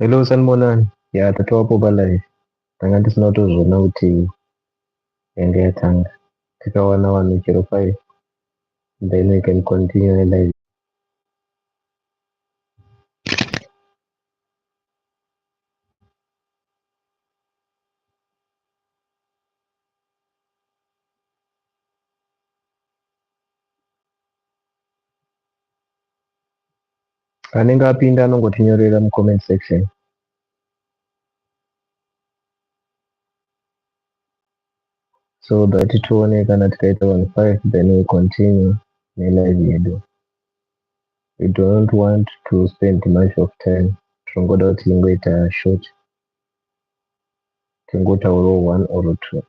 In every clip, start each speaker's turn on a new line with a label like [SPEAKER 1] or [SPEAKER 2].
[SPEAKER 1] Hello sanibonani. Ya tathiwapo balive. Tanga tisina kutozviona kuti yanga yatanga. Tikawana 105 then we can continue live. Anenge apinda anongotinyorera mucomment section so that tione kana tikaita 15 then we continue nelive yedu. We don't want to spend much of time. Tinongoda kuti ingoita short. Tingotaurawo 1 or 2.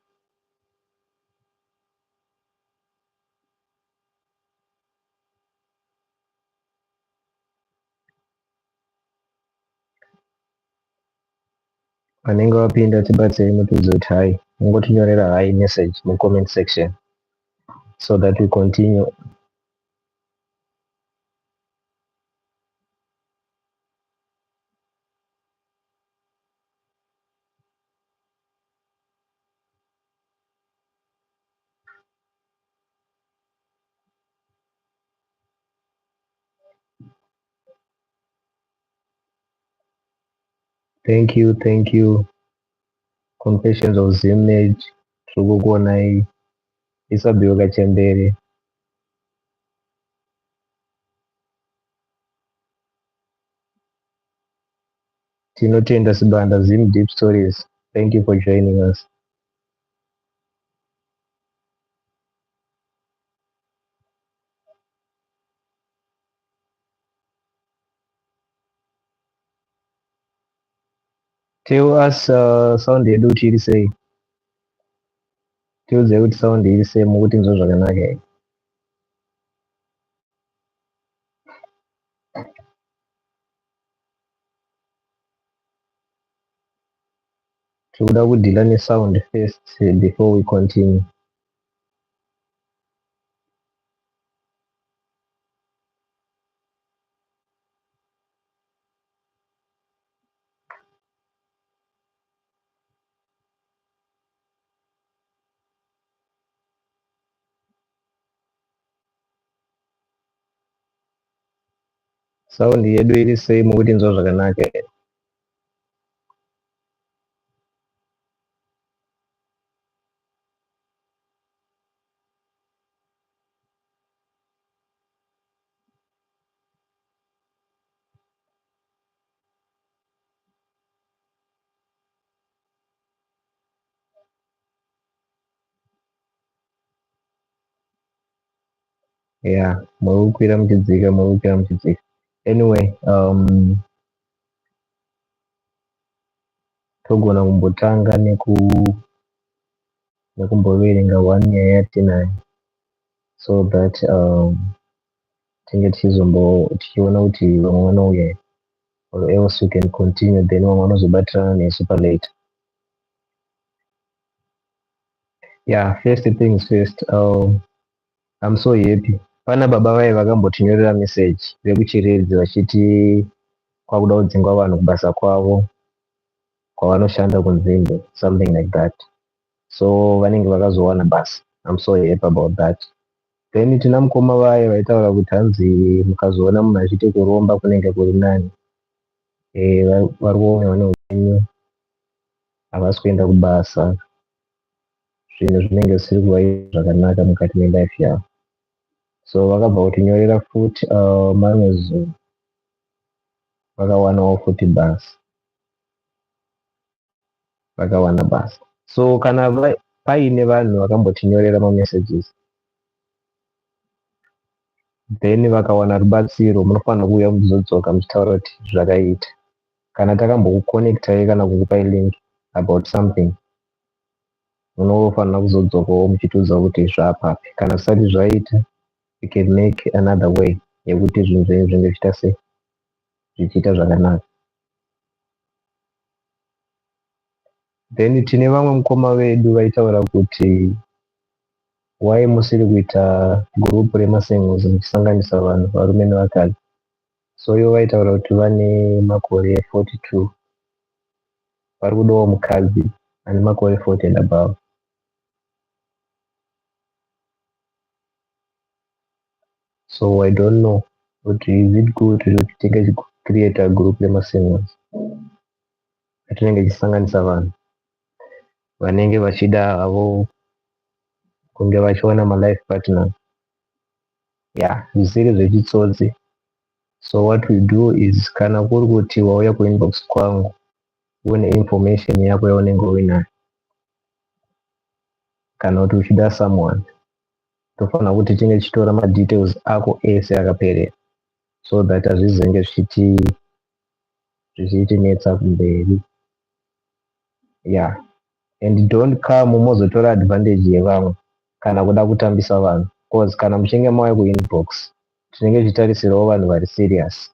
[SPEAKER 1] Anenge apinda tibatsei mutiudze kuti hai. Mungotinyorera hai message mucomment section so that we continue. Thank you. Confessions of Zimage. Tikukuonai. Isabiwa Chembere. Tinotenda Sibanda Zim Deep Stories. Thank you for joining us. Tell us sound yedu kuti iri sei. Tiudze kuti sound iri sei mukuti nzvo zvakanaka here. Tikuda kudhila nesound first before we continue. Sound yedu iri sei mukuti nzvo zvakanaka here. Yeah, muri kukwira muchidzika. Anyway, togona kumbotanga nekumboverenga 1 nyaya yatinayo so that tinge tichiona kuti vamwe vanouya or else we can continue then vamwe vanozobatirana nesu palate. Yeah, first things first, I'm so happy. Pana baba vai vakambotinyorera message vekuchiredzi vachiti kwakuda kudzingwa vanhu kubasa kwavo kwavanoshanda kunzvimbo, something like that. So vanenge vakazowana basa. I'm so happy about that. Then tina mukoma vaya vaitaura kuti hanzi mukazoona munhu achiite kuromba kunenge kuri nani. Vari kuona neupenyu havasi kuenda kubasa. Zvinhu zvinenge zvisiri kuvaita zvakanaka mukati melife yavo. So vakabva kutinyorera futi mamwe zuva vakawanawo futi basa. Vakawana basa. So kana paine vanhu vakambotinyorera mamessages then vakawana rubatsiro munofanira kuuya muzodzoka muchitaura kuti zvakaita. Kana takambokuconnectai kana kukupai link about something munofanira kuzodzokawo muchitiudza kuti zvaapapi. Kana zvisati zvaita we can make another way yekuti zvinhu zvenyu zvinge zvichiita sei zvichiita zvakanaka. Then tine vamwe mukoma vedu vaitaura kuti why musiri kuita gurupu remasengozi muchisanganisa vanhu varume nevakadzi. So ivo vaitaura kuti vane makore 42 vari kudawo mukadzi ane makore 40 and above. So I don't know but is it good kuti tinge create a group remasingles atinenge tichisanganisa vanhu vanenge vachida havo kunge vachiwana malife partner zvisiri zvechitsotsi. So what we do is kana kuri kuti wauya kuinbox kwangu une information yako yaunenge uinayo kana kuti uchida someone tofanira kuti tinge tichitora madetails ako ese akaperera so that hazvizenge zvichitinetsa kumberi. And don't come mozotora advantage yevamwe kana kuda kutambisa vanhu because kana muchinge mauya kuinbox tinenge tichitarisirawo vanhu vari serious.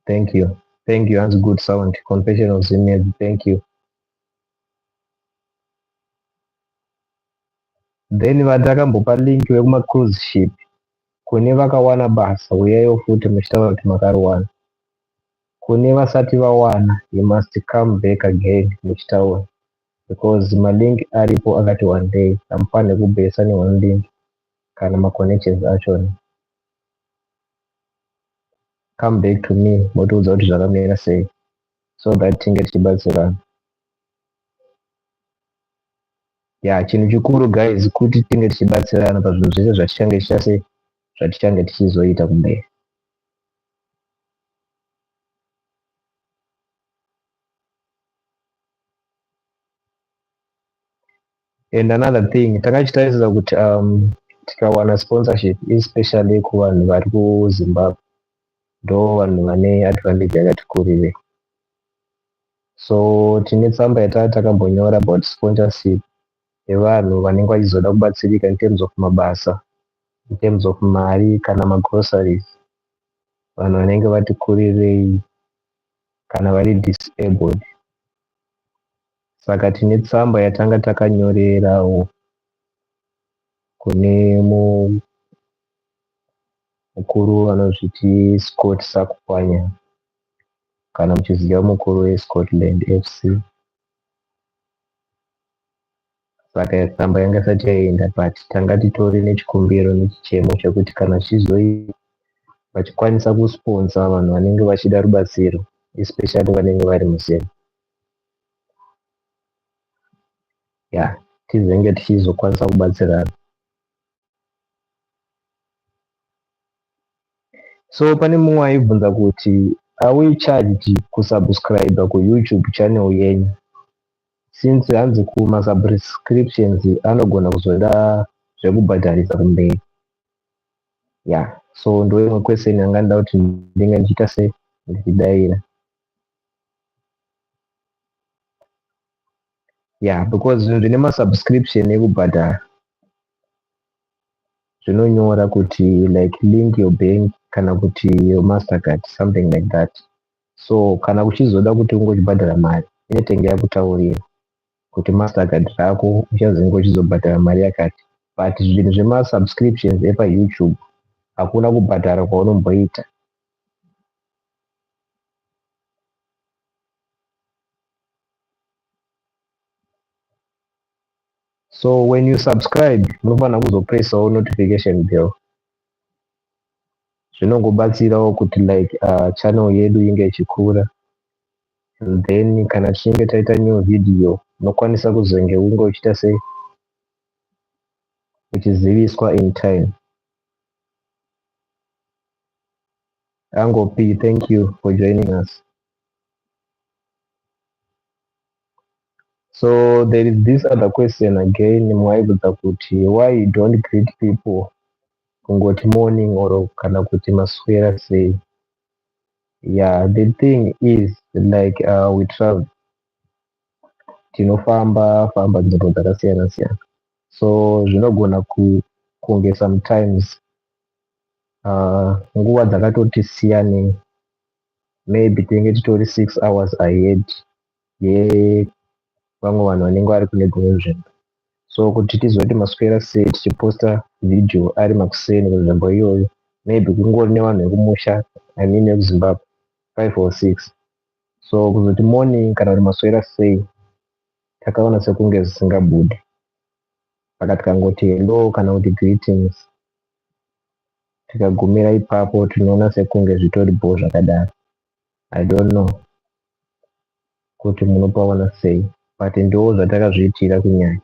[SPEAKER 1] Thank you hands good sound confession of Zined. Thank you. Then vatakambopa link wekuma cruise ship kune vakawana basa uyaiwo futi muchitaura kuti makariwana. Kune vasati vawana you must come back again muchitaura because malink aripo akati one day hamufanire kubhesa ne1 link kana maconnections achona. Come back to me motiudza kuti zvakamira sei so that tinge tichibatsirana. Chinhu chikuru guys kuti tinge tichibatsirana pazvinhu zvese zvatichange tichizoita kumberi. And another thing takachitarisira kuti tikawana sponsorship especially kuvanhu vari kuZimbabwe ndo vanhu vane advantage yakati kurirei. So tine tsamba yatakambonyora about sponsorship yevanhu vanenge vachizoda kubatsirika in terms of mabasa, in terms of mari kana magroceries, vanhu vanenge vati kurirei kana vari disabled. Saka tine tsamba yatanga takanyorerawo kune mukuru anozviti Scott Sakupanya kana muchiziva mukuru weScotland FC. Saka tsamba yanga isati yaenda but tanga titori nechikumbiro nechichemo chekuti kana chizoita vachikwanisa kusponsa vanhu vanenge vachida rubatsiro especially vanenge vari muzera tizenge tichizokwanisa kubatsirana. So pane mumwe aibvunza kuti are we charged kusubscribe kuYouTube channel yenyu since hanzi kumasubscriptions anogona kuzoda zvekubhadharisa kumberi. So ndo imwe question yanga nda kuti ndinge ndichiita sei ndichidaira. Because zvinhu zvine masubscription ekubhadhara zvinonyora kuti like link your bank kana kuti your mastercard something like that. So kana kuchizoda kuti ungochibhadhara mari inotenge yakutaurira kuti mastercard rako uchazenge uchizobhadhara mari yakati but zvinhu zvemasubscriptions epaYouTube hakuna kubhadhara kwaunomboita. So when you subscribe munofanira kuzopressawo notification bell. Zvinongobatsirawo kuti like channel yedu inge ichikura and then kana tichinge taita new video unokwanisa kuzenge unge uchiita sei uchiziviswa in time. Ango P, thank you for joining us. So there is this other question again mwaibvunza kuti why you don't greet people kungoti morning or kana kuti maswera sei. The thing is like we travel tinofamba nzvimbo dzakasiyana siyana so zvinogona kunge sometimes nguva dzakatoti siyanei maybe tinenge titori 6 hours ahead yevamwe vanhu vanenge vari kune dzimwe nzvimbo. So kuti tizoti maswera sei tichiposta video ari makuseni kunzvimbo iyoyo maybe kungori nevanhu vekumusha I mean vekuZimbabwe 5 or 6 so kuzoti morning kana kuti maswera sei takaona sekunge zvisingabudi, saka tikangoti hello kana kuti greetings, tikagumira ipapo tinoona sekunge zvitoripo zvakadaro. I don't know kuti munopaona sei, but ndo zvatakazviitira kunyanya.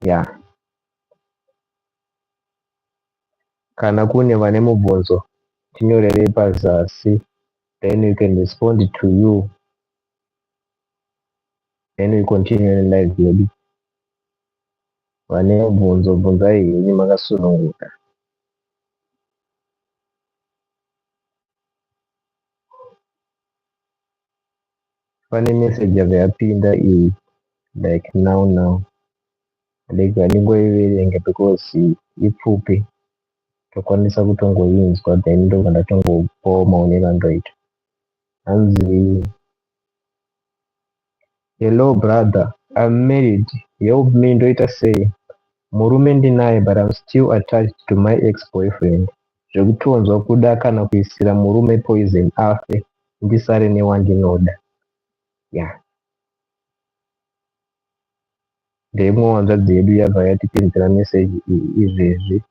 [SPEAKER 1] Yeah. Kana kune vane mubvunzo tinyorerei pazasi, then we can respond to you, then we continue in live yedu. Vane mubvunzo bvunzai henyu makasununguka. Pane message yabva yapinda iyi like now ndega ndingoiverenge because ipfupi tokwanisa kutongoinzwa then ndobva ndatongopawo maonero andoita. Hanzi hello brother, I'm married, help me, ndoita sei? Murume ndinaye but I'm still attached to my ex-boyfriend. Zvekutonzwa kuda kana kuisira murume poison afe ndisare newandinoda. Yeah. Ndemwe hanzvadzi yedu yabva yatipinzira meseji izvezvi.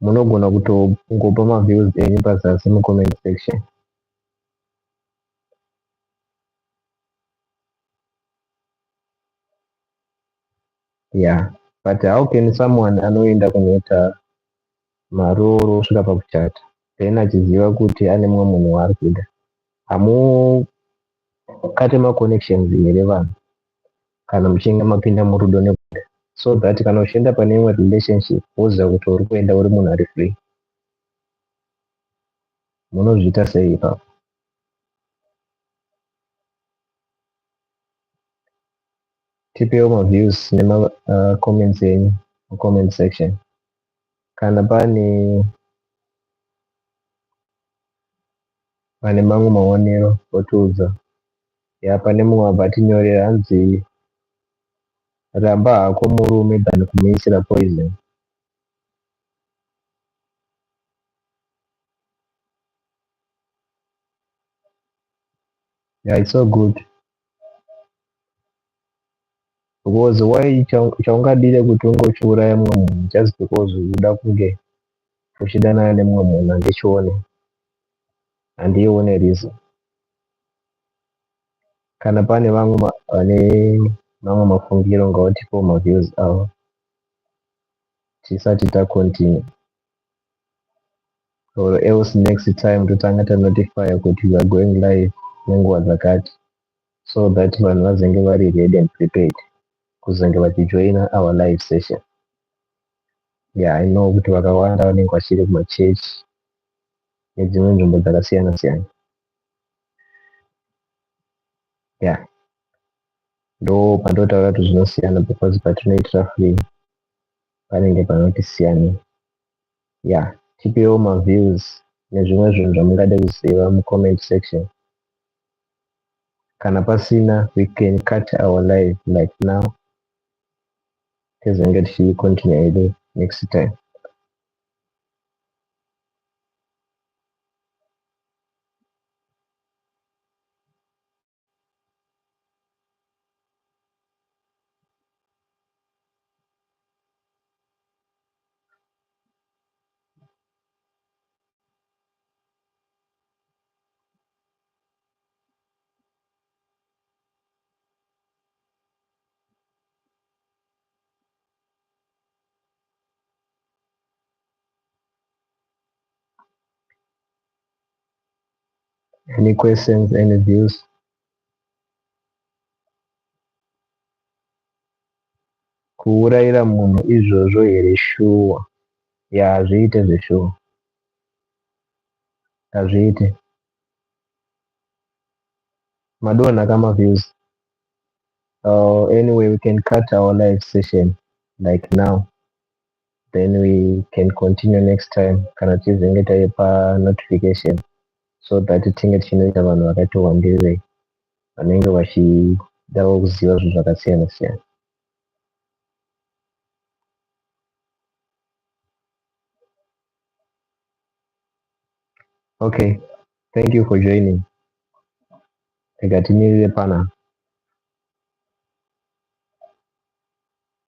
[SPEAKER 1] Munogona kutongopa maviews enyu pazasi mucomment section. Yeah, but how can someone anoenda kunoita maroro osvika pakuchata then achiziva kuti ane mumwe munhu waari kuda? Hamukate maconnections here vanhu kana muchinge mapinda murudo nekuda, so that kana uchienda pane imwe relationship woziva kuti uri kuenda uri munhu ari free. Munozviita sei ipapo? Tipewo maviews comments enyu mucomment section. Kana pane mamwe maonero otiudza. Ya, pane mumwe abva atinyorera hanzi ramba hako murume than kumuisira poison. Yeah, it's so good. Because why chaungadire kuti unge uchiuraya mumwe munhu just because uda kunge uchidanana nemumwe munhu? Handiione reason. Kana pane vamwe vane mamwe mafungiro ngavatipewo maviews avo tisati tacontinue, or else next time totanga tanotify kuti we are going live nenguva dzakati, so that vanhu vazenge vari ready and prepared kuzenge vachijoina our live session. Yeah, I know kuti vakawanda vanenge vachiri kumachechi nedzimwe nzvimbo dzakasiyana siyana. Yeah, ndo pandotaura kuti zvinosiyana because patinoitira free panenge panotisiyana. Yeah, tipewo maviews nezvimwe zvinhu zvamungade kuziva mucomment section. Kana pasina, we can cut our live like now tizenge tichicontinue hedu next time. Any questions, any views? Kuurayira munhu izvozvo here shuwa? Ya, hazviite zveshuwa. Hazviite. Madonhaka maviews. Anyway, we can cut our live session like now, then we can continue next time kana tizenge taipa notification, so that tinge tichinoita vanhu vakati wandirei vanenge vachidawo kuziva zvinhu zvakasiyana siyana. Okay, thank you for joining. Tikatimirire pana.